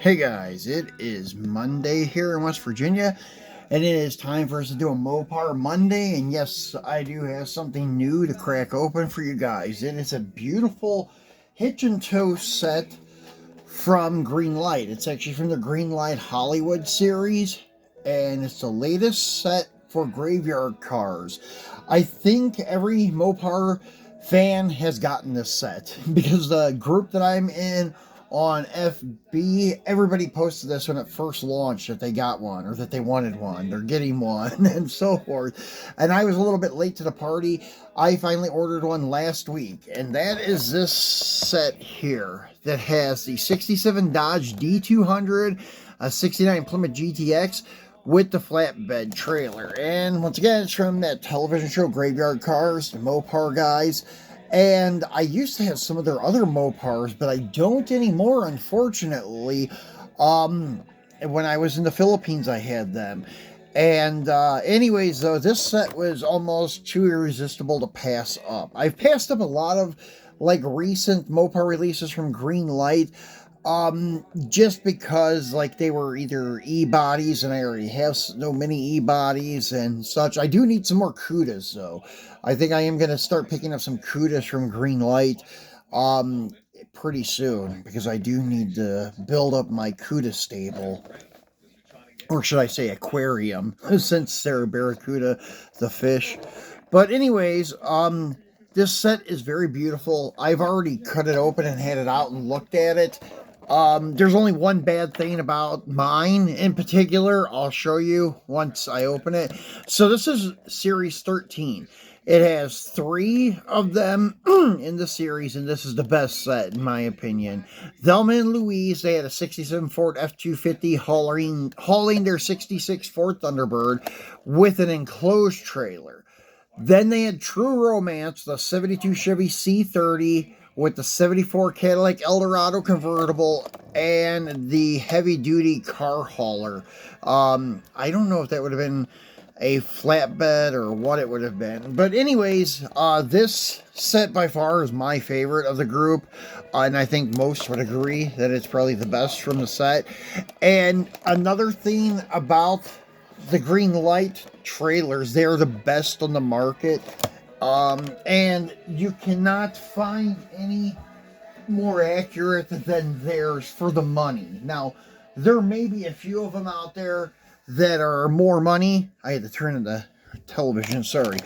Hey guys, it is Monday here in West Virginia, and it is time for us to do a Mopar Monday. And yes, I do have something new to crack open for you guys. It is a beautiful hitch and tow set from Greenlight. It's actually from the Greenlight Hollywood series, and it's the latest set for graveyard cars. I think every Mopar fan has gotten this set because the group that I'm in on FB, everybody posted this when it first launched that they got one or that they wanted one, they're getting one, and so forth. And I was a little bit late to the party. I finally ordered one last week, and that is this set here that has the 67 Dodge D200, a 69 Plymouth GTX with the flatbed trailer. And once again, it's from that television show Graveyard Carz, the Mopar guys. And I used to have some of their other Mopars, but I don't anymore, unfortunately. When I was in the Philippines, I had them. And anyways, though, this set was almost too irresistible to pass up. I've passed up a lot of like recent Mopar releases from Greenlight, just because like they were either e-bodies and I already have so many e-bodies and such. I do need some more Cudas though. I think I am going to start picking up some Cudas from Greenlight pretty soon, because I do need to build up my Cuda stable, or should I say aquarium, since they're barracuda, the fish. But anyways, this set is very beautiful. I've already cut it open and had it out and looked at it. There's only one bad thing about mine in particular. I'll show you once I open it. So this is Series 13. It has 3 of them in the series, and this is the best set in my opinion. Thelma and Louise, they had a 67 Ford F-250 hauling their 66 Ford Thunderbird with an enclosed trailer. Then they had True Romance, the 72 Chevy C30 with the 74 Cadillac Eldorado convertible and the heavy-duty car hauler. I don't know if that would have been a flatbed or what it would have been. But anyways, this set by far is my favorite of the group. And I think most would agree that it's probably the best from the set. And another thing about the Greenlight trailers, they're the best on the market. And you cannot find any more accurate than theirs for the money. Now, there may be a few of them out there that are more money. I had to turn in the television, sorry.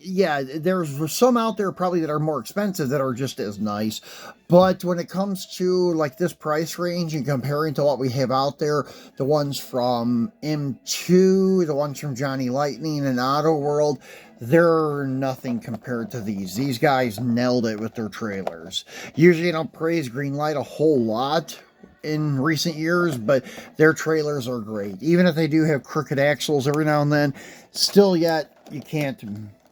Yeah, there's some out there probably that are more expensive that are just as nice. But when it comes to like this price range and comparing to what we have out there, the ones from M2, the ones from Johnny Lightning and Auto World, they're nothing compared to these. These guys nailed it with their trailers. Usually I don't praise Greenlight a whole lot in recent years, but their trailers are great. Even if they do have crooked axles every now and then, still yet you can't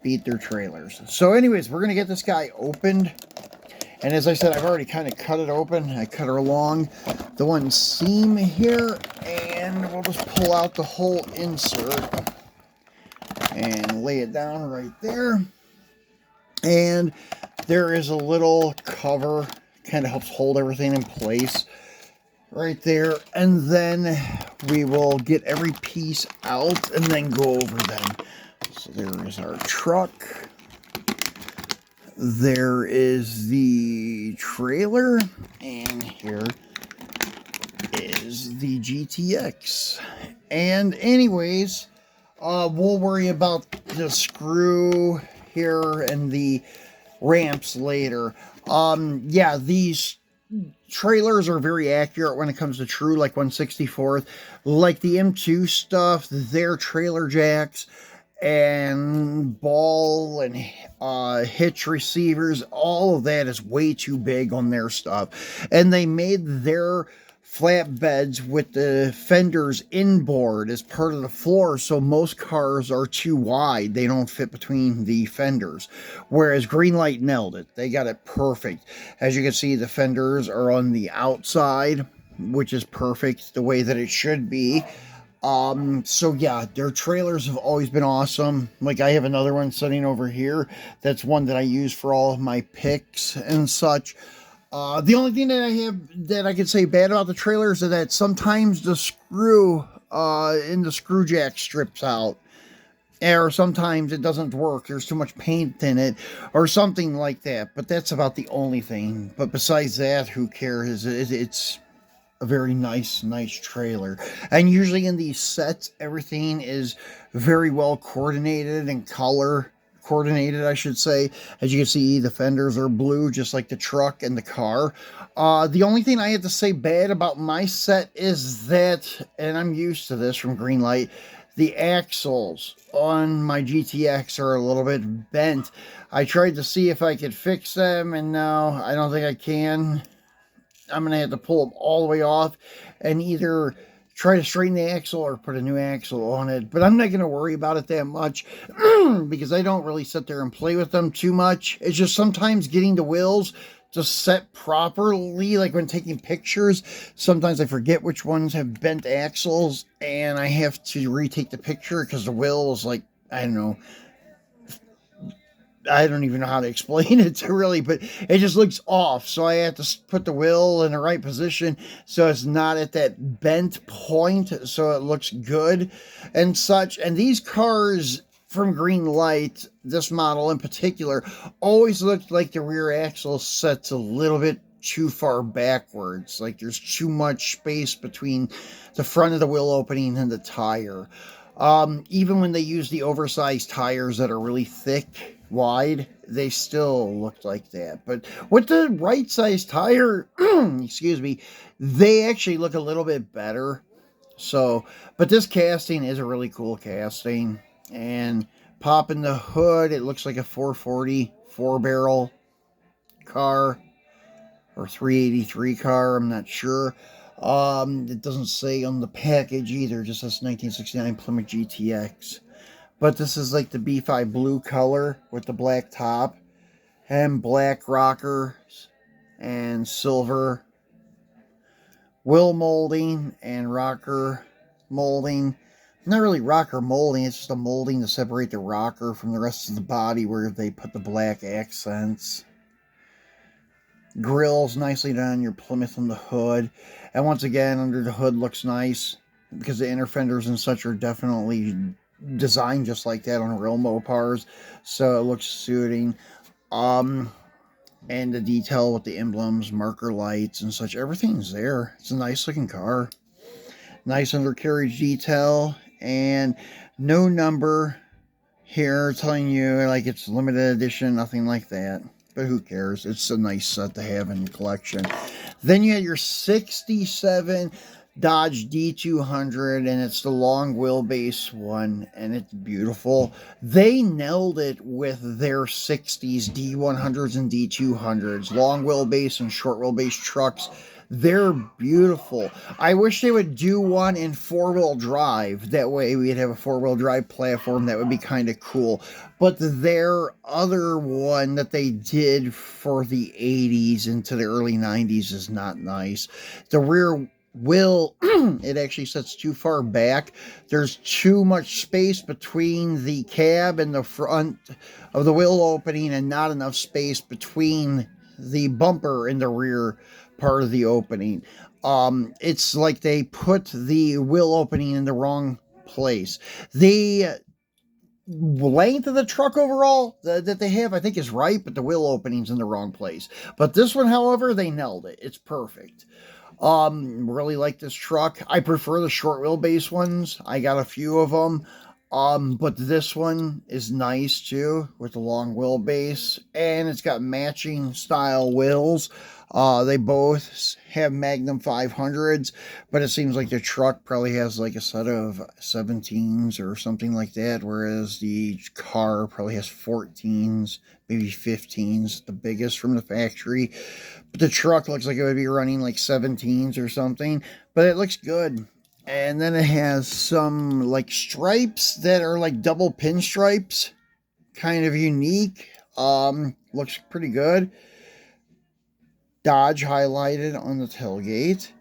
beat their trailers. So anyways, we're gonna get this guy opened, and as I said, I've already kind of cut it open. I cut her along the one seam here, and we'll just pull out the whole insert and lay it down right there. And there is a little cover, kind of helps hold everything in place right there. And then we will get every piece out and then go over them. So there is our truck. There is the trailer, and here is the GTX. And anyways, we'll worry about the screw here and the ramps later. Yeah, these trailers are very accurate when it comes to true, like 1/64th. Like the M2 stuff, their trailer jacks and ball and hitch receivers, all of that is way too big on their stuff. And they made their flatbeds with the fenders inboard as part of the floor, so most cars are too wide. They don't fit between the fenders, whereas Greenlight nailed it. They got it perfect. As you can see, the fenders are on the outside, which is perfect, the way that it should be. So yeah, their trailers have always been awesome. Like I have another one sitting over here. That's one that I use for all of my picks and such. The only thing that I have that I could say bad about the trailers is that sometimes the screw in the screw jack strips out, or sometimes it doesn't work. There's too much paint in it, or something like that. But that's about the only thing. But besides that, who cares? It's a very nice trailer. And usually in these sets, everything is very well coordinated and color coordinated, I should say. As you can see, the fenders are blue, just like the truck and the car. The only thing I have to say bad about my set is that, and I'm used to this from Greenlight, the axles on my GTX are a little bit bent. I tried to see if I could fix them, and no, I don't think I can. I'm going to have to pull them all the way off and either try to straighten the axle or put a new axle on it. But I'm not going to worry about it that much because I don't really sit there and play with them too much. It's just sometimes getting the wheels to set properly, like when taking pictures, sometimes I forget which ones have bent axles and I have to retake the picture because the wheel is like, I don't know, I don't even know how to explain it to really, but it just looks off. So I have to put the wheel in the right position so it's not at that bent point, so it looks good and such. And these cars from Greenlight, this model in particular, always looked like the rear axle sets a little bit too far backwards. Like there's too much space between the front of the wheel opening and the tire. Even when they use the oversized tires that are really thick, wide, they still looked like that. But with the right size tire, excuse me, they actually look a little bit better. So, but this casting is a really cool casting. And popping the hood, it looks like a 440 4-barrel car or 383 car, I'm not sure. It doesn't say on the package either, it just says 1969 Plymouth GTX. But this is like the B5 blue color with the black top and black rockers and silver wheel molding and rocker molding. Not really rocker molding, it's just a molding to separate the rocker from the rest of the body where they put the black accents. Grills nicely done on your Plymouth on the hood. And once again, under the hood looks nice because the inner fenders and such are definitely designed just like that on real Mopars. So it looks suiting. And the detail with the emblems, marker lights and such, everything's there. It's a nice looking car. Nice undercarriage detail and no number here telling you like it's limited edition, nothing like that. But who cares? It's a nice set to have in the collection. Then you had your 67 Dodge D200, and it's the long wheelbase one, and it's beautiful. They nailed it with their 60s D100s and D200s, long wheelbase and short wheelbase trucks. They're beautiful. I wish they would do one in 4-wheel drive. That way we'd have a 4-wheel drive platform. That would be kind of cool. But their other one that they did for the 80s into the early 90s is not nice. The rear wheel, it actually sets too far back. There's too much space between the cab and the front of the wheel opening and not enough space between the bumper and the rear part of the opening. It's like they put the wheel opening in the wrong place. The length of the truck overall that they have, I think, is right, but the wheel opening's in the wrong place. But this one, however, they nailed it. It's perfect. Really like this truck. I prefer the short wheelbase ones. I got a few of them. But this one is nice too with the long wheelbase, and it's got matching style wheels. They both have Magnum 500s, but it seems like the truck probably has like a set of 17s or something like that, whereas the car probably has 14s, maybe 15s, the biggest from the factory. But the truck looks like it would be running like 17s or something, but it looks good. And then it has some like stripes that are like double pinstripes, kind of unique. Looks pretty good. Dodge highlighted on the tailgate.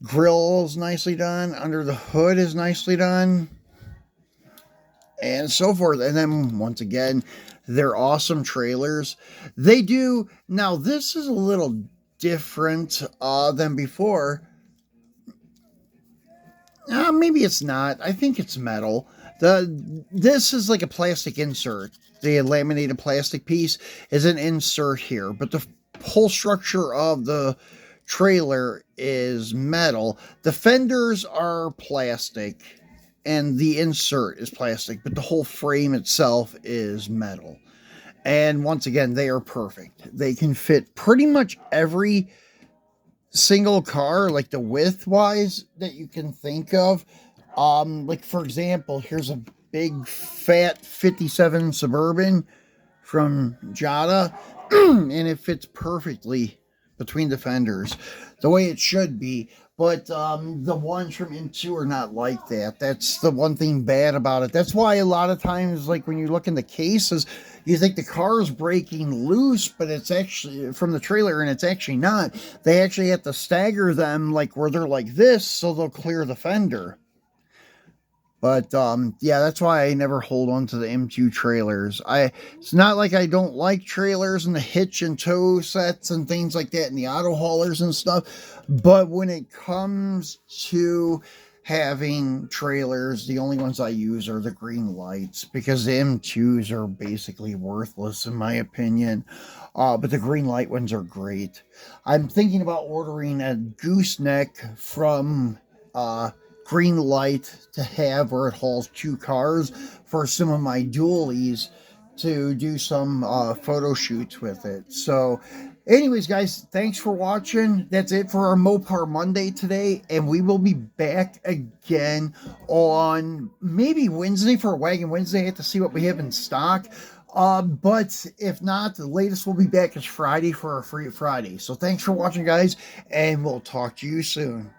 Grill is nicely done. Under the hood is nicely done. And so forth. And then once again, they're awesome trailers. They do. Now, this is a little different than before. Maybe it's not. I think it's metal. This is like a plastic insert. The laminated plastic piece is an insert here, but the whole structure of the trailer is metal. The fenders are plastic, and the insert is plastic, but the whole frame itself is metal. And once again, they are perfect. They can fit pretty much every single car, like the width wise, that you can think of. Like for example, here's a big fat 57 Suburban from Jada, and it fits perfectly between the fenders the way it should be. But the ones from M2 are not like that. That's the one thing bad about it. That's why a lot of times, like when you look in the cases, you think the car is breaking loose, but it's actually from the trailer, and it's actually not. They actually have to stagger them like where they're like this, so they'll clear the fender. But yeah, that's why I never hold on to the M2 trailers. It's not like I don't like trailers and the hitch and tow sets and things like that and the auto haulers and stuff. But when it comes to having trailers, the only ones I use are the Greenlights, because the M2s are basically worthless in my opinion. But the Greenlight ones are great. I'm thinking about ordering a gooseneck from Greenlight to have where it hauls 2 cars for some of my dualies to do some photo shoots with it. So anyways, guys, thanks for watching. That's it for our Mopar Monday today, and we will be back again on maybe Wednesday for a Wagon Wednesday. I have to see what we have in stock. But if not, the latest we'll be back is Friday for our Free Friday. So thanks for watching, guys, and we'll talk to you soon.